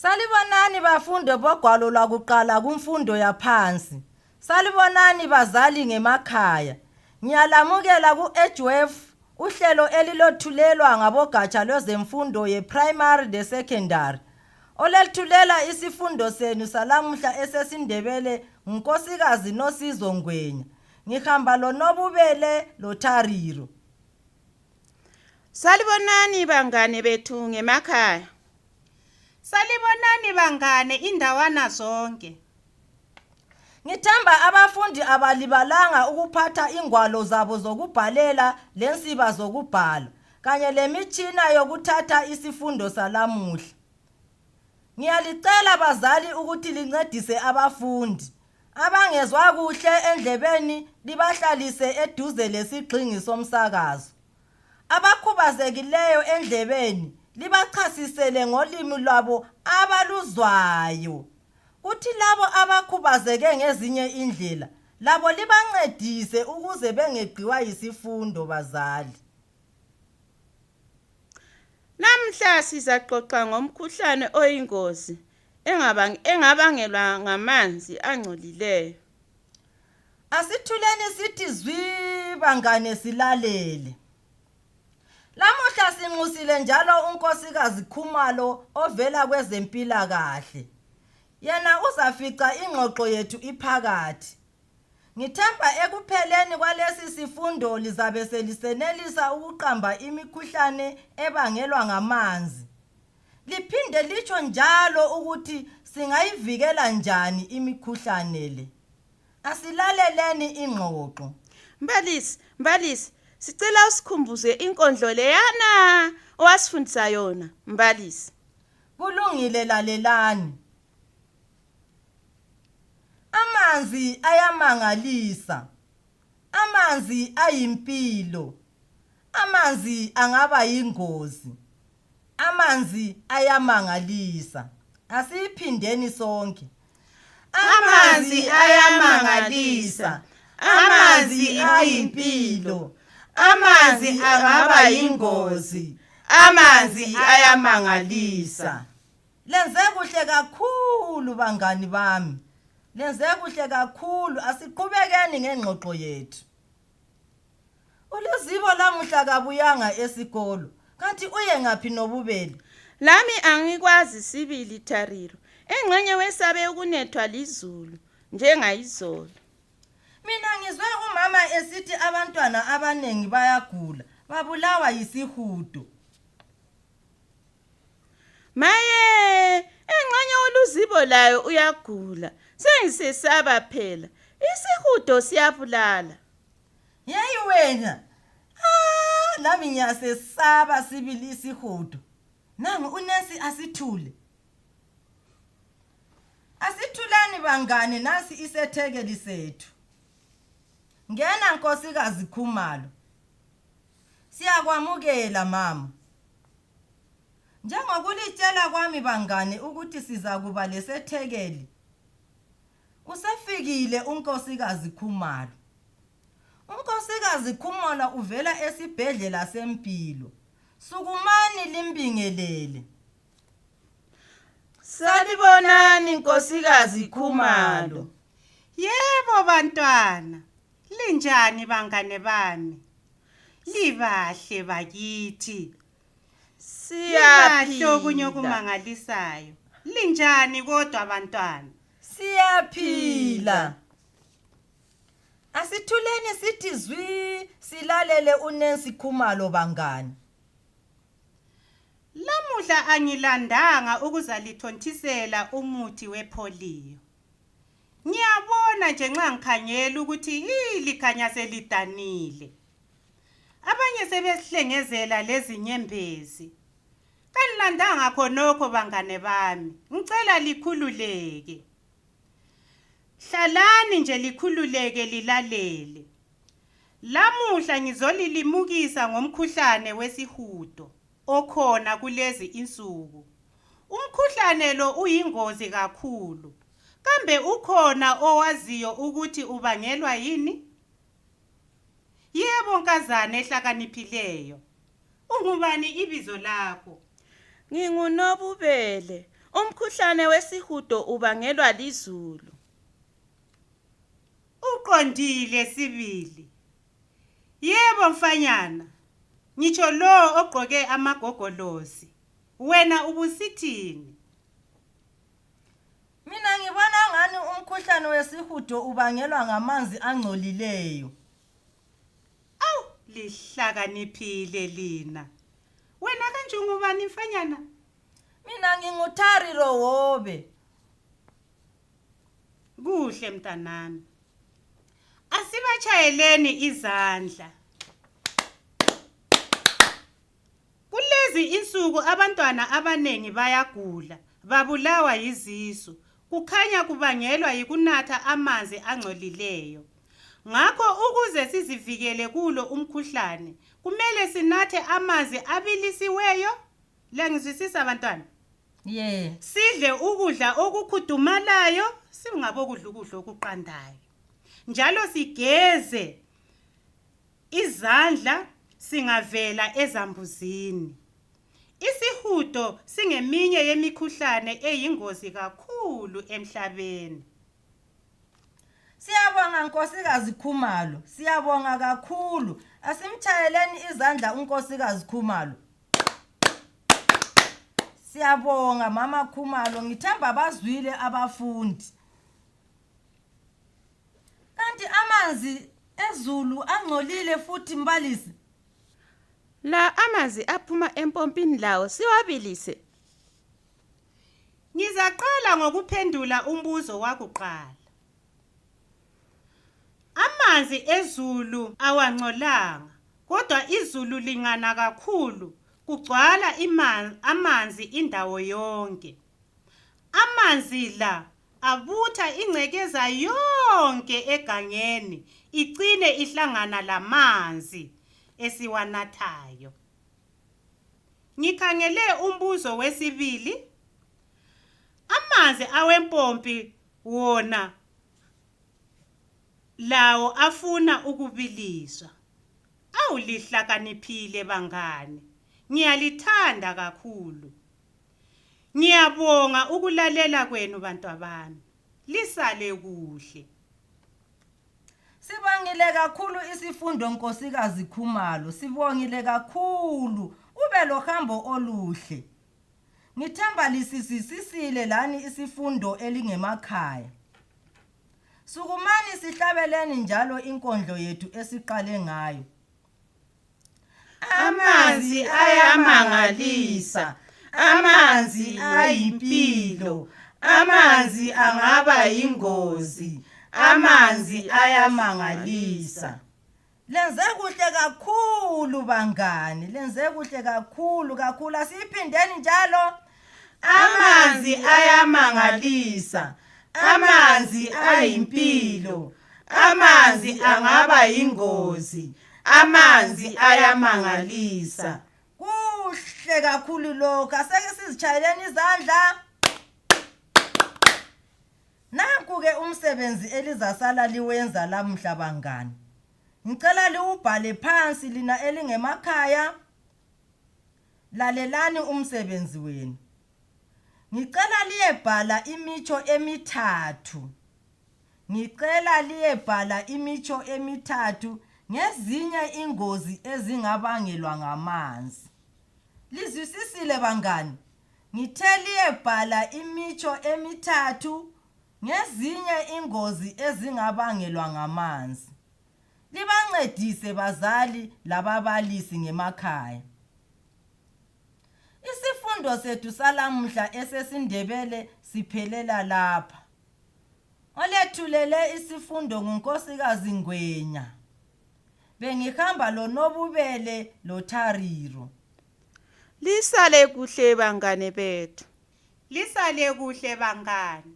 Salibonani bafundi bogwalo lwakuqala kumfundo yaphansi. Salibonani bazali ngemakhaya. Ngiyalamukela ku-Edgewave uhlelo elilothulelwa ngabogatsha lwezemfundo ye-primary le-secondary. Olethulela isifundo senu salamuhla esesindebele ngunkosikazi Nosizo Ngwenya. Ngihamba loNobubele loThariro. Salibonani bangane bethu ngemakhaya. Salibonani bangane indawana zonke. Ngithemba abafundi abalibalanga ukuphatha ingwalo zabo zokubhalela lensiba zokubhala kanye lemitshina yokuthatha isifundo salamuhla. Ngiyalicela bazali ukuthi lincedise abafundi abangezwa kuhle endlebeni, libahlalise eduze lesigxingi somsakazo. Abakhubazekileyo endlebeni libachasisele ngolimi lwabo abaluzwayo. Kuthi labo abakhubazeke ngezinye indlela labo libancedise ukuze bengeqiwa yisifundo bazali. Namhla sizaxoxa ngomkhuhlane oyingozi engabangelwa ngamanzi angcolileyo. Asithuleni sithi zwi bangane silalele. Lamuhla sinxusile njalo unkosikazi Khumalo ovela kwezempilakahle. Yena uzafica ingxoxo yethu iphakathi. Ngithemba ekupheleni kwalesi sifundo lizabe selisenelisa ukuqamba imikhuhlane ebangelwa ngamanzi. Liphinde litsho njalo ukuthi singayivikela njani imikhuhlane le. Asilaleleni ingxoxo. Mbalisi, sicela usikhumbuze inkondlo leyana owasifundisa yona, Mbalisi. Kulungile, lalelani. Amanzi ayamangalisa. Amanzi ayimpilo. Amanzi angaba yingozi. Amanzi ayamangalisa. Asiphindeni sonke. Amanzi ayamangalisa. Amanzi ayimpilo. Amanzi angaba yingozi. Amanzi ayamangalisa. Lenze kuhle kakhulu bangani bami. Lenze kuhle kakhulu, asiqhubekeni ngengxoxo yethu. ULuzibo lamuhla kabuyanga esikolo, kanti uye ngaphi Nobubele? Lami angikwazi sibili Thariro. Engxenye wesabe ukunethwa lizulu njengayizolo. Mina ngizwe umama esithi abantwana abanengi bayagula, babulawa yisihudo. Maye, engxenye uLuzibo layo uyagula. Sengisesaba phela. Isihudo siyabulala. Yeyi wena. Nami ngiyasesaba sibili isihudo. Nangu unesi asithule. Asithulani bangane, nasi isethekeli sethu. Ngena nkosikazi Khumalo. Siyakwamukela mama. Njengokulitshela kwami bangane ukuthi siza kuba lesethekeli. Usefikile unkosikazi Khumalo. Unkosikazi Khumalo uvela esibhedlela sempilo. Sukumani limbingelele. Salibonani nkosikazi Khumalo. Yebo bantwana. Linjani bangane bami? Libahle bakithi. Siyaphila. Okunye okumangalisayo. Linjani kodwa bantwana? Siyaphila. Asithuleni sithi zwi silalele uNancy Khumalo bangane. Lamuhla angilandanga ukuzalithontisela umuthi wepolio. Ngiyabona nje nxa ngikhangela ukuthi likhanya selidanile. Abanye sebesihlengezela lezi nyembezi. Kanilandanga khonokho bangane bami. Ngicela likhululeke. Hlalani nje likhululeke lilalele. Lamuhla ngizolilimukisa ngomkhuhlane wesihudo okhona kulezi insuku. Umkhuhlane lo uyingozi kakhulu. Kambe ukhona owaziyo ukuthi ubangelwa yini? Yebo nkazana ehlakaniphileyo. Ungubani ibizo lakho? NginguNobubele, Umkhuhlane wesihudo ubangelwa lizulu. Uqondile Sibili. Yebo mfanyana. Ngitsho lo ogqoke amagogolosi. Wena ubusithini? Mina ngibona ngani umkhuhlane wesihudo ubangelwa ngamanzi angcolileyo. Awu, lihlakaniphile lina. Wena kanje ungubani mfanyana? Mina nginguThariro Wobe. Kuhle mntanami. Asibachayeleni izandla. Kulezi insuku abantwana abanengi bayagula, babulawa yizisu. Kukhanya kubangelwa yikunatha amanzi angcolileyo. Ngakho ukuze sizivikele kulo umkhuhlane, kumele sinathe amanzi abilisiweyo. Lengizwisisa bantwana? Yeah. Sidle ukudla okukhudumalayo, singabokudla ukudla okuqandayo. Njalo sigeze izandla singavela ezambuzini. Isihudo singeminye yemikhuhlane eyingozi kakhulu emhlabeni. Siyabonga Nkosikazi Khumalo, siyabonga kakhulu. Asimchayeleni izandla uNkosikazi Khumalo. Siyabonga Mama Khumalo, ngithemba bazwile abafundi. Kanti amanzi ezulu angcolile futhi mbalisi. La amanzi aphuma empompini lawo siwabilise. Ngizaqala ngokuphendula umbuzo wakuqala. Amanzi ezulu awangcolanga, kodwa izulu lingana kakhulu, kugcwala amanzi indawo yonke. Amanzi la abutha ingcekeza yonke egangeni, igcine ihlangana lamanzi esiwanathayo. Ngikhangele umbuzo wesibili. Amanzi awempompi wona lawo afuna ukubiliswa. Awulihlakaniphile bangane. Ngiyalithanda kakhulu. Ngiyabonga ukulalela kwenu bantwabami. Lisale kuhle. Sibongile kakhulu isifundo Nkosikazi Khumalo, sibongile kakhulu. Ube lohambo oluhle. Ngithemba lisisisile lani isifundo elingemakhaya. Sukumani sihlabeleni njalo inkondlo yethu esiqale ngayo. Amanzi ayamangalisa, amanzi ayimpilo, amanzi angaba yingozi, amanzi ayamangalisa. Lenze kuhle kakhulu bangani, lenze kuhle kakhulu. Asiphindeni njalo. Amanzi ayamangalisa, amanzi ayimpilo, amanzi angaba yingozi, amanzi ayamangalisa. Kuhle kakhulu lokho. Aseke sizitshayeleni izandla. Nanku-ke umsebenzi elizasala liwenza lamhla bangani. Ngicela liwubhale phansi lina elingemakhaya. Lalelani umsebenzi wenu. Ngicela liyebhala imicho emithathu. Ngicela liyebhala imicho emithathu ngezinye ingozi ezingabangelwa ngamanzi. Lizwisisile bangani? Ngithe liyebhala imicho emithathu ngezinye ingozi ezingabangelwa ngamanzi. Libancedise bazali lababalisi ngemakhaya. Isifundo sethu salamuhla esesindebele siphelela lapha. Olethulele isifundo nguNkosikazi Ngwenya. Bengihamba loNobubele loThariro. Lisale kuhle bangane bethu. Lisale kuhle bangane.